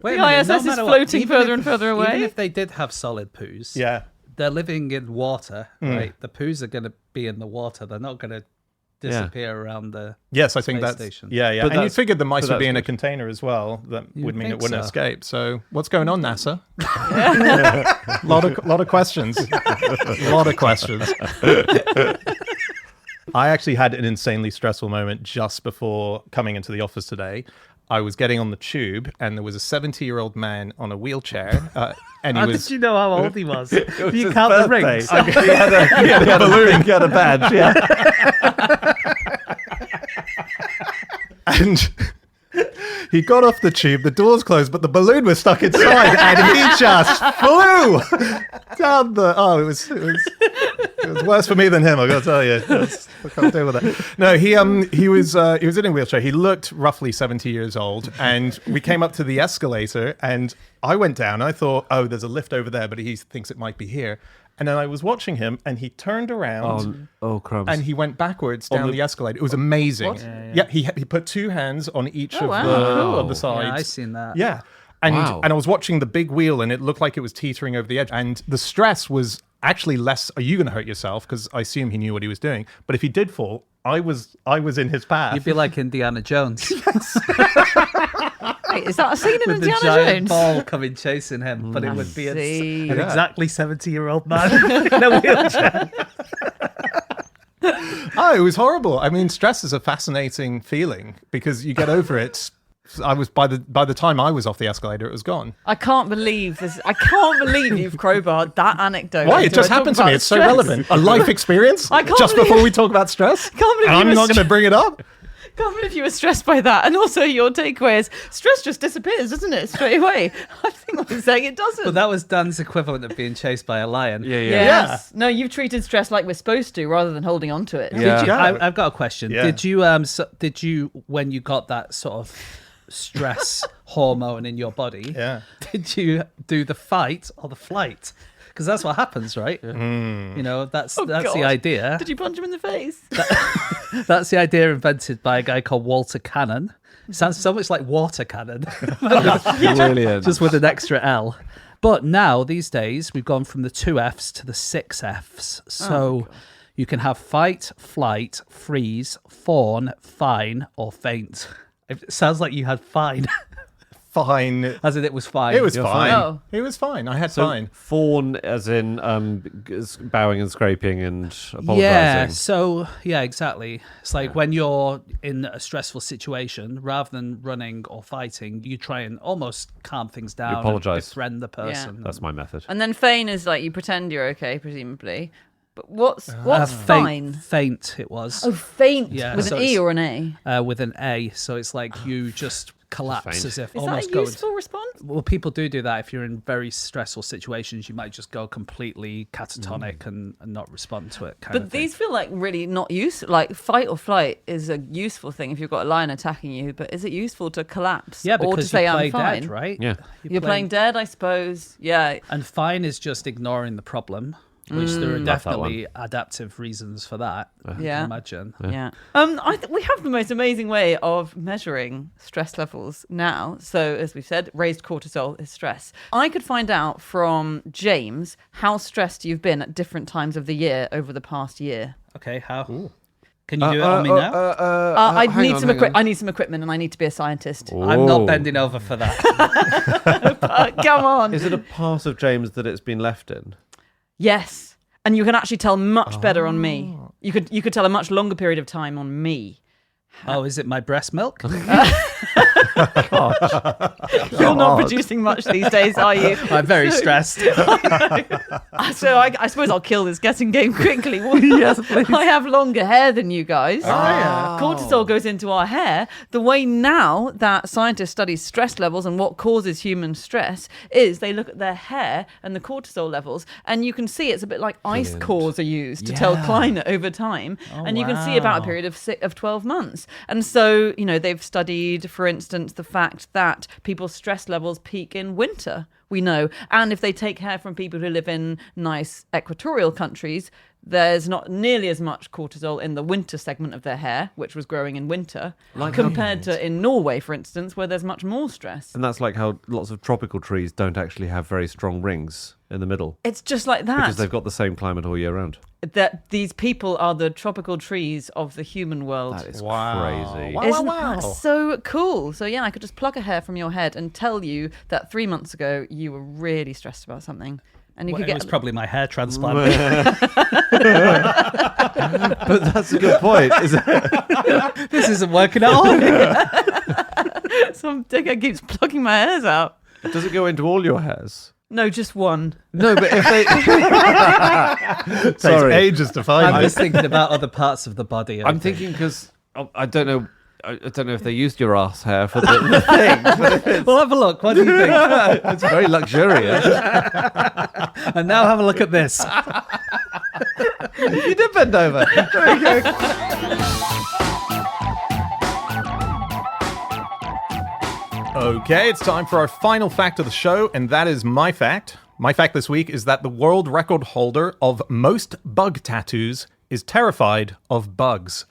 Wait The a minute, ISS no is matter floating even further and further away. Even if they did have solid poos, Yeah. they're living in water, right? The poos are going to be in the water. They're not going to disappear around the Yes, I think space that's... station. Yeah. But And you that's- figured the mice but would be that's in a good. container as well. That would mean it think wouldn't so. escape. So what's going on, NASA? A lot of questions. A lot of questions. I actually had an insanely stressful moment just before coming into the office today. I was getting on the tube and there was a 70-year-old man on a wheelchair. And he How was... did you know how old he was? It was You his count the birthday. rings. He had a balloon. He had a badge, yeah. And he got off the tube, the doors closed, but the balloon was stuck inside, and he just flew down the... Oh, it was worse for me than him, I got to tell you. I can't deal with it. No, he was in a wheelchair. He looked roughly 70 years old, and we came up to the escalator, and I went down. I thought, oh, there's a lift over there, but he thinks it might be here. And then I was watching him, and he turned around. Oh, crumbs. And he went backwards down the escalator. It was amazing. What? Yeah, he put 2 hands on each Oh, of wow. the Cool. of the sides. Yeah, I've seen that. Yeah. And Wow. and I was watching the big wheel, and it looked like it was teetering over the edge. And the stress was actually less. Are you going to hurt yourself? Because I assume he knew what he was doing. But if he did fall, I was in his path. You'd be like Indiana Jones. Wait, is that a scene in With the Indiana giant Jones? ball coming chasing him, but it would be see. an exactly 70-year-old man in a wheelchair. Oh, it was horrible. I mean, stress is a fascinating feeling because you get over it. I was by the time I was off the escalator, it was gone. I can't believe this. I can't believe you've crowbarred that anecdote. Why? It into just a talk happened to me. about It's so stress. relevant. A life experience. I can't just believe- before we talk about stress. Can't believe And you I'm were not going to bring it up. Can't believe you were stressed by that. And also, your takeaway is stress just disappears, doesn't it? Straight away. I think I'm saying it doesn't. But that was Dan's equivalent of being chased by a lion. Yeah. Yes. No, you've treated stress like we're supposed to, rather than holding on to it. Yeah. I've got a question. Yeah. Did you when you got that sort of stress hormone in your body, Yeah. did you do the fight or the flight? Because that's what happens, right? You know, that's the God. idea. Did you punch him in the face? That's the idea invented by a guy called Walter Cannon. It sounds so much like water cannon, Brilliant. just with an extra L. But now, these days, we've gone from the 2 Fs to the 6 Fs. So you can have fight, flight, freeze, fawn, fine, or faint. It sounds like you had fine, Fine. as in it was fine. It was You're fine. Oh. It was fine. I had So fine. fawn as in bowing and scraping and apologising. Yeah, so, yeah, exactly. It's like when you're in a stressful situation, rather than running or fighting, you try and almost calm things down. apologise. And befriend the person. That's my method. And then feign is like you pretend you're okay, presumably. But what's fine? Faint, it was. Oh, faint Yeah, with so an E it's- or an A. With an A, so it's like you just collapse Faint. as if Is almost that a going. useful response? Well, people do that if you're in very stressful situations. You might just go completely catatonic and not respond to it. But these feel like really not useful. Like fight or flight is a useful thing if you've got a lion attacking you. But is it useful to collapse yeah, or to because say you play I'm fine? dead, right? Yeah. You're playing dead, I suppose. Yeah. And fine is just ignoring the problem, which there are that definitely adaptive reasons for that. I Yeah. can imagine. Yeah. We have the most amazing way of measuring stress levels now. So, as we've said, raised cortisol is stress. I could find out from James how stressed you've been at different times of the year over the past year. Okay, how? Can you do it on me now? I need some equipment, and I need to be a scientist. I'm not bending over for that. Come on. Is it a part of James that it's been left in? Yes. And you can actually tell much better on me. You could tell a much longer period of time on me. Oh, is it my breast milk? You're not producing much these days, are you? I'm very stressed. So I suppose I'll kill this guessing game quickly. Yes, please. I have longer hair than you guys. Cortisol goes into our hair. The way now that scientists study stress levels and what causes human stress is they look at their hair and the cortisol levels, and you can see it's a bit like ice cores are used to tell climate over time. And you can see about a period of 12 months. And so, they've studied, for instance, the fact that people's stress levels peak in winter, we know. And if they take hair from people who live in nice equatorial countries, there's not nearly as much cortisol in the winter segment of their hair, which was growing in winter, compared to in Norway, for instance, where there's much more stress. And that's like how lots of tropical trees don't actually have very strong rings in the middle. It's just like that. Because they've got the same climate all year round. That these people are the tropical trees of the human world. That is Wow. crazy. Wow. Isn't that so cool? So yeah, I could just pluck a hair from your head and tell you that 3 months ago you were really stressed about something. And you Well, could it get was probably my hair transplant. But that's a good point. This isn't working at all. some dickhead keeps plucking my hairs out. Does it go into all your hairs? No, just one. No, but if they... Takes Sorry. ages to find I'm it. just thinking about other parts of the body. I'm thinking because I don't know. I don't know if they used your ass hair for the thing. But We'll have a look. What do you think? it's very luxurious. And now have a look at this. You did bend over. Okay, it's time for our final fact of the show, and that is my fact. My fact this week is that the world record holder of most bug tattoos is terrified of bugs.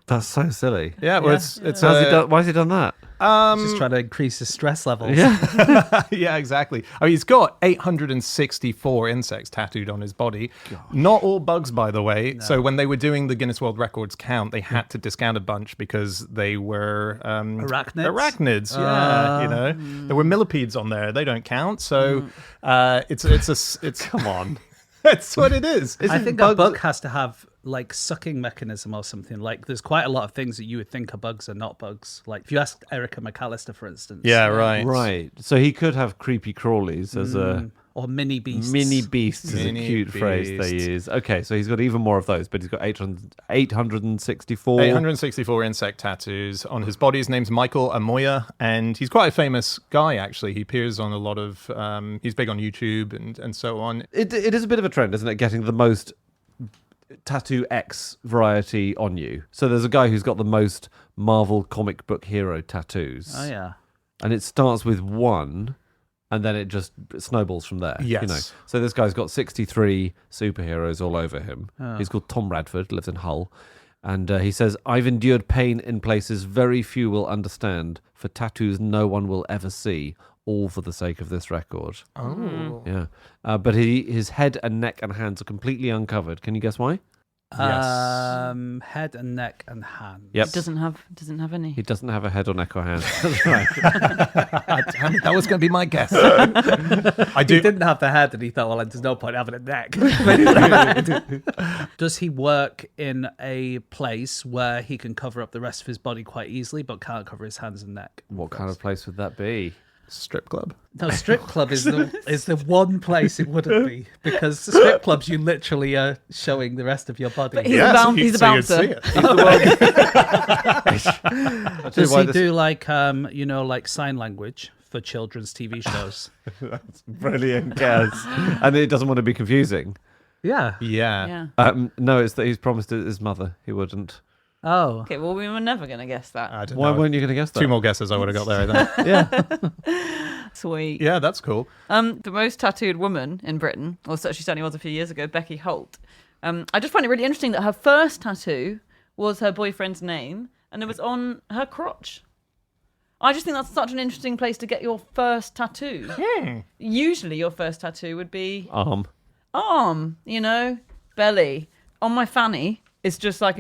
That's so silly. Yeah, well, it's Why has he done that? Just trying to increase his stress levels. Yeah. yeah, exactly. I mean, he's got 864 insects tattooed on his body. Not all bugs, by the way. No. So when they were doing the Guinness World Records count, they had to discount a bunch because they were arachnids. Yeah, there were millipedes on there. They don't count. So it's come on. That's what it is. I think a bug has to have like sucking mechanism or something. Like there's quite a lot of things that you would think are bugs are not bugs. Like if you ask Erica McAllister, for instance. Yeah, right. Right. So he could have creepy crawlies as or mini beasts. Mini beasts is a cute phrase they use. Okay, so he's got even more of those, but he's got 864. 864 insect tattoos on his body. His name's Michael Amoya, and he's quite a famous guy, actually. He appears on a lot of... he's big on YouTube and so on. It is a bit of a trend, isn't it, getting the most Tattoo X variety on you. So there's a guy who's got the most Marvel comic book hero tattoos. Oh, yeah. And it starts with one... and then it just snowballs from there. Yes. So this guy's got 63 superheroes all over him. Oh. He's called Tom Radford, lives in Hull. And he says, I've endured pain in places very few will understand, for tattoos no one will ever see, all for the sake of this record. Oh. Yeah. But his head and neck and hands are completely uncovered. Can you guess why? Yes. Head and neck and hands. Yep. Doesn't have any. He doesn't have a head or neck or hands. That's right. That was going to be my guess. He didn't have the head, and he thought, well, there's no point having a neck. Does he work in a place where he can cover up the rest of his body quite easily, but can't cover his hands and neck? What kind of place would that be? Strip club. No, strip club is the one place it wouldn't be, because strip clubs you literally are showing the rest of your body. But he's a bouncer. Does he do like like sign language for children's TV shows? That's brilliant, Gaz. And it doesn't want to be confusing. Yeah. No, it's that he's promised his mother he wouldn't. Oh. Okay, well, we were never going to guess that. Why weren't you going to guess that? 2 more guesses I would have got there, I think. Yeah. Sweet. Yeah, that's cool. The most tattooed woman in Britain, or so she certainly was a few years ago, Becky Holt. I just find it really interesting that her first tattoo was her boyfriend's name, and it was on her crotch. I just think that's such an interesting place to get your first tattoo. Usually your first tattoo would be... Arm, belly. On my fanny... It's just like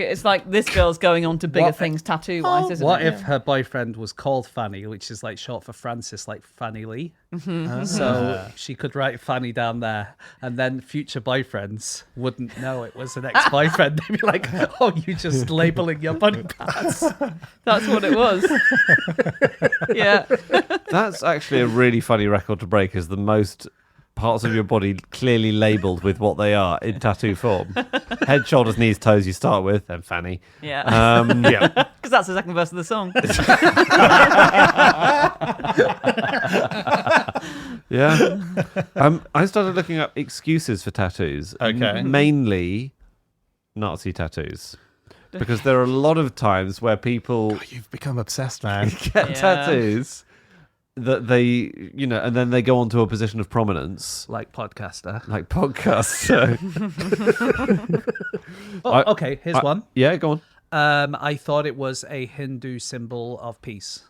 this girl's going on to bigger things tattoo-wise, isn't it? What if her boyfriend was called Fanny, which is like short for Francis, like Fanny Lee? Mm-hmm. So she could write Fanny down there, and then future boyfriends wouldn't know it was an ex-boyfriend. They'd be like, "Oh, you just labeling your body parts." That's what it was. Yeah. That's actually a really funny record to break. Is the most parts of your body clearly labelled with what they are in tattoo form. Head, shoulders, knees, toes you start with, then fanny. Yeah. Because that's the second verse of the song. Yeah. I started looking up excuses for tattoos. Okay. Mainly Nazi tattoos. Because there are a lot of times where people... God, you've become obsessed, man. get tattoos... that they, and then they go on to a position of prominence. Like podcaster. Okay, here's one. Yeah, go on. I thought it was a Hindu symbol of peace.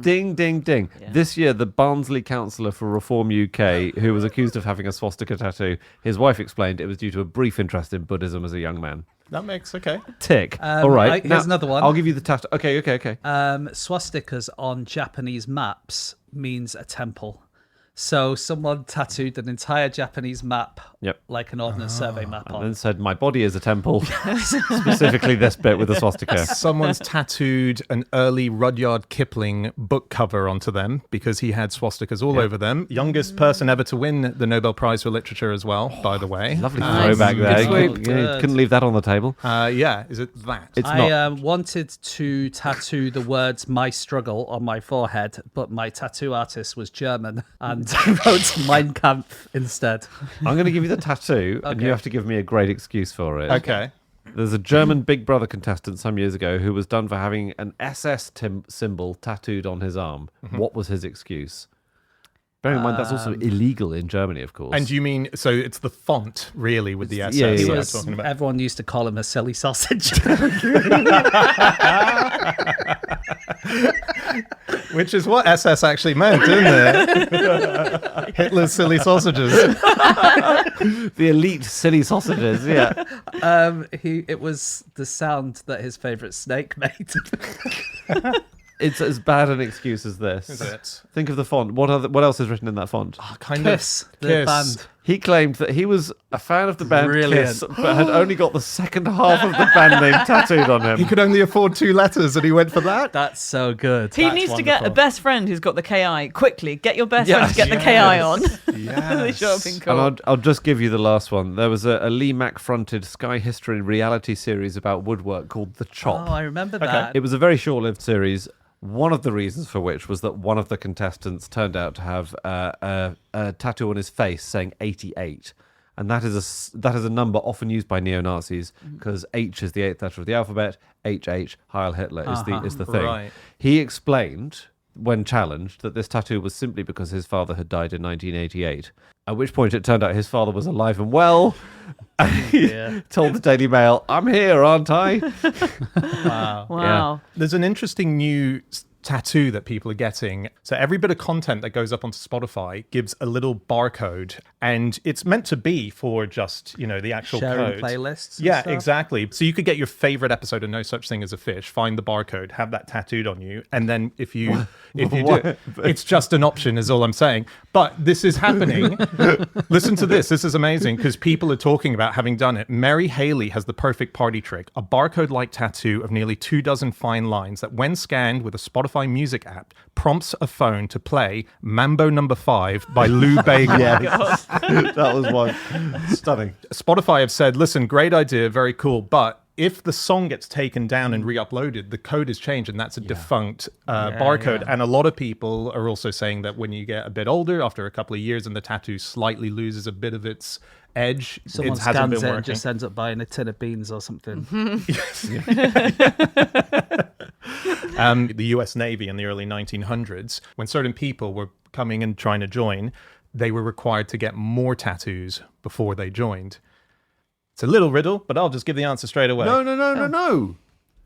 Ding, ding, ding. Yeah. This year, the Barnsley councillor for Reform UK, who was accused of having a swastika tattoo, his wife explained it was due to a brief interest in Buddhism as a young man. That makes, okay. Tick. All right. Here's another one. I'll give you the tattoo. Okay. Swastikas on Japanese maps means a temple. So someone tattooed an entire Japanese map, like an Ordnance Survey map on. And then said, my body is a temple, specifically this bit with a swastika. Someone's tattooed an early Rudyard Kipling book cover onto them because he had swastikas all over them. Youngest person ever to win the Nobel Prize for Literature as well, by the way. Lovely throwback there. Couldn't leave that on the table. Is it that? It's I not. wanted to tattoo the words "my struggle" on my forehead, but my tattoo artist was German and wrote Mein Kampf instead. I'm going to give you the tattoo, and you have to give me a great excuse for it. Okay. There's a German Big Brother contestant some years ago who was done for having an SS symbol tattooed on his arm. What was his excuse? Bearing in mind that's also illegal in Germany, of course. And you mean, so it's the font, really, with the SS yeah, that yeah. we're talking about? Everyone used to call him a silly sausage. Which is what SS actually meant, didn't it? Hitler's silly sausages. The elite silly sausages, yeah. It was the sound that his favourite snake made. It's as bad an excuse as this. Is it? Think of the font. What else is written in that font? Kind Kiss, of. the Kiss. band. He claimed that he was a fan of the band Brilliant. Kiss, but had only got the second half of the band name tattooed on him. He could only afford 2 letters and he went for that? That's so good. He That's needs to get a wonderful. best friend who's got the KI. Quickly, get your best Yes. friend to get the KI on. They Yes. should have been cool. And I'll just give you the last one. There was a Lee Mack-fronted Sky History reality series about woodwork called The Chop. Oh, I remember that. It was a very short-lived series. One of the reasons for which was that one of the contestants turned out to have a tattoo on his face saying 88. And that is a number often used by neo-Nazis because H is the 8th letter of the alphabet. HH, Heil Hitler, is the thing. Right. He explained, when challenged, that this tattoo was simply because his father had died in 1988. At which point it turned out his father was alive and well. And he told the Daily Mail, "I'm here, aren't I?" Wow. There's an interesting new tattoo that people are getting. So every bit of content that goes up onto Spotify gives a little barcode, and it's meant to be for just, the actual Sharing code. playlists and Yeah, stuff? exactly. So you could get your favorite episode of No Such Thing as a Fish, find the barcode, have that tattooed on you, and then if you do, it's just an option is all I'm saying. But this is happening. Listen to this. This is amazing because people are talking about having done it. Mary Haley has the perfect party trick, a barcode-like tattoo of nearly 24 fine lines that when scanned with a Spotify music app prompts a phone to play Mambo No. 5 by Lou Bega. Yes. That was one. Stunning. Spotify have said, listen, great idea, very cool, but if the song gets taken down and re-uploaded, the code is changed, and that's a defunct barcode. And a lot of people are also saying that when you get a bit older, after a couple of years, and the tattoo slightly loses a bit of its edge, Someone it hasn't scans been it working. and just ends up buying a tin of beans or something. The US Navy in the early 1900s, when certain people were coming and trying to join, they were required to get more tattoos before they joined. It's a little riddle, but I'll just give the answer straight away. No.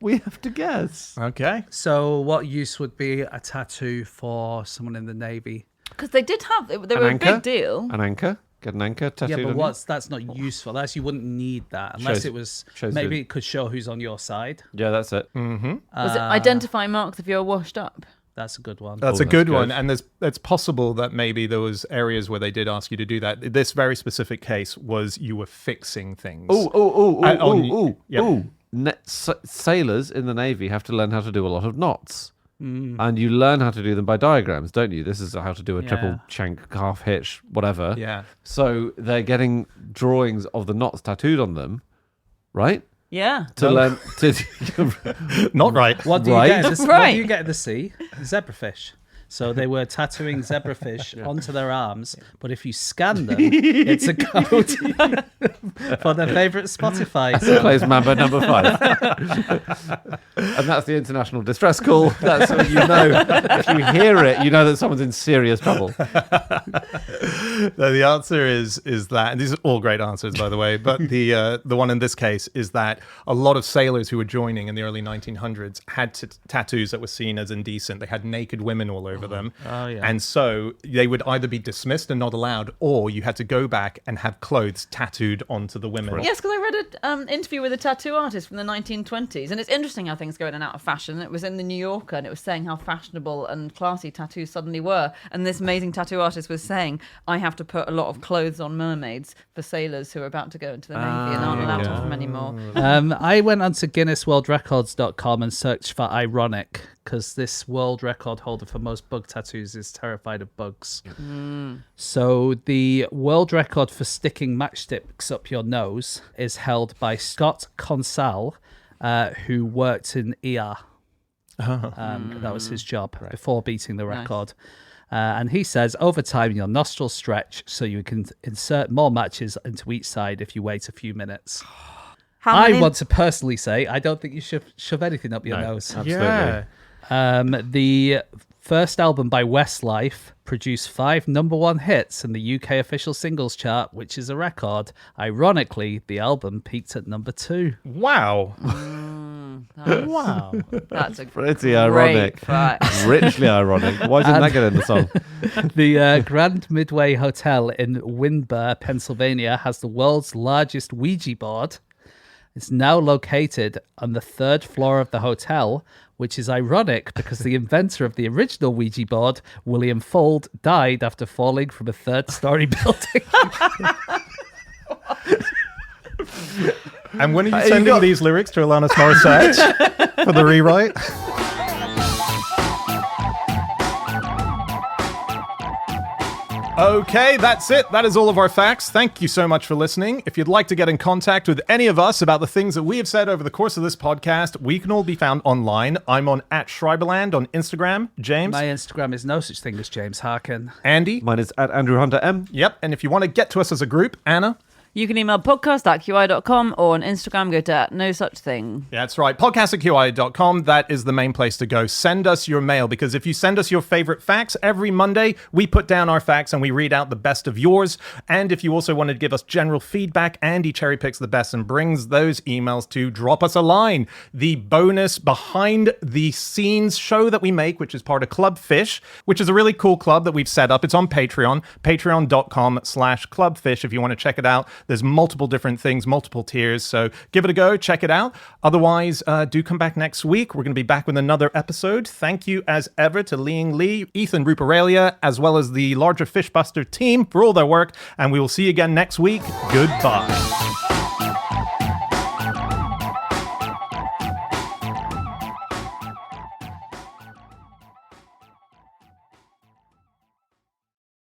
We have to guess. Okay. So what use would be a tattoo for someone in the Navy? Because they did have, they were a anchor? big deal. An anchor? Get an anchor tattooed Yeah, on but you? that's not useful. You wouldn't need that unless Shows- it was shows maybe good. it could show who's on your side. Yeah, that's it. Was it identify marks if you're washed up? That's a good one. That's Oh, a good that's one. good. And it's possible that maybe there was areas where they did ask you to do that. This very specific case was you were fixing things. Yep. Sailors in the Navy have to learn how to do a lot of knots. And you learn how to do them by diagrams, don't you? This is how to do a triple shank, half hitch, whatever. Yeah. So they're getting drawings of the knots tattooed on them, right? Yeah. To learn to Not right. What do you Right. get? What Right. do you get at the sea? Zebrafish. So they were tattooing zebrafish onto their arms, but if you scan them, it's a code for their favourite Spotify song. plays Mambo No. 5. And that's the international distress call. That's what you know. If you hear it, you know that someone's in serious trouble. No, the answer is that, and these are all great answers, by the way, but the one in this case is that a lot of sailors who were joining in the early 1900s had tattoos that were seen as indecent. They had naked women all over them. Oh, yeah. And so they would either be dismissed and not allowed, or you had to go back and have clothes tattooed onto the women. Yes, because I read an interview with a tattoo artist from the 1920s, and it's interesting how things go in and out of fashion. It was in the New Yorker, and it was saying how fashionable and classy tattoos suddenly were. And this amazing tattoo artist was saying, I have to put a lot of clothes on mermaids for sailors who are about to go into the Navy and aren't allowed to have them anymore. I went onto GuinnessWorldRecords.com and searched for ironic, because this world record holder for most bug tattoos is terrified of bugs. So the world record for sticking matchsticks up your nose is held by Scott Consal, who worked in ER. That was his job before beating the record. And he says, over time, your nostrils stretch so you can insert more matches into each side if you wait a few minutes. How many- I want to personally say, I don't think you should shove anything up your nose. Absolutely. Yeah. The First album by Westlife, produced 5 number 1 hits in the UK official singles chart, which is a record. Ironically, the album peaked at number 2. Wow. Wow. That's a Pretty ironic. fact. Richly ironic. Why didn't that get in the song? The Grand Midway Hotel in Windber, Pennsylvania, has the world's largest Ouija board. It's now located on the 3rd floor of the hotel, which is ironic because the inventor of the original Ouija board, William Fuld, died after falling from a 3rd-story building. And when are you sending these lyrics to Alanis Morissette for the rewrite? Okay, that's it. That is all of our facts. Thank you so much for listening. If you'd like to get in contact with any of us about the things that we have said over the course of this podcast, we can all be found online. I'm on @Schreiberland on Instagram. James? My Instagram is no such thing as James Harkin. Andy? Mine is @AndrewHunterM. Yep. And if you want to get to us as a group, Anna? You can email podcast@qi.com or on Instagram, go to @no such thing. Yeah, that's right. Podcast@qi.com. That is the main place to go. Send us your mail, because if you send us your favorite facts every Monday, we put down our facts and we read out the best of yours. And if you also want to give us general feedback, Andy cherry picks the best and brings those emails to Drop Us a Line, the bonus behind the scenes show that we make, which is part of Club Fish, which is a really cool club that we've set up. It's on Patreon, patreon.com/clubfish if you want to check it out. There's multiple different things, multiple tiers, so give it a go, check it out. Otherwise, do come back next week. We're going to be back with another episode. Thank you as ever to Leying Lee, Ethan Ruparelia, as well as the larger Fishbuster team for all their work, and we will see you again next week. Goodbye.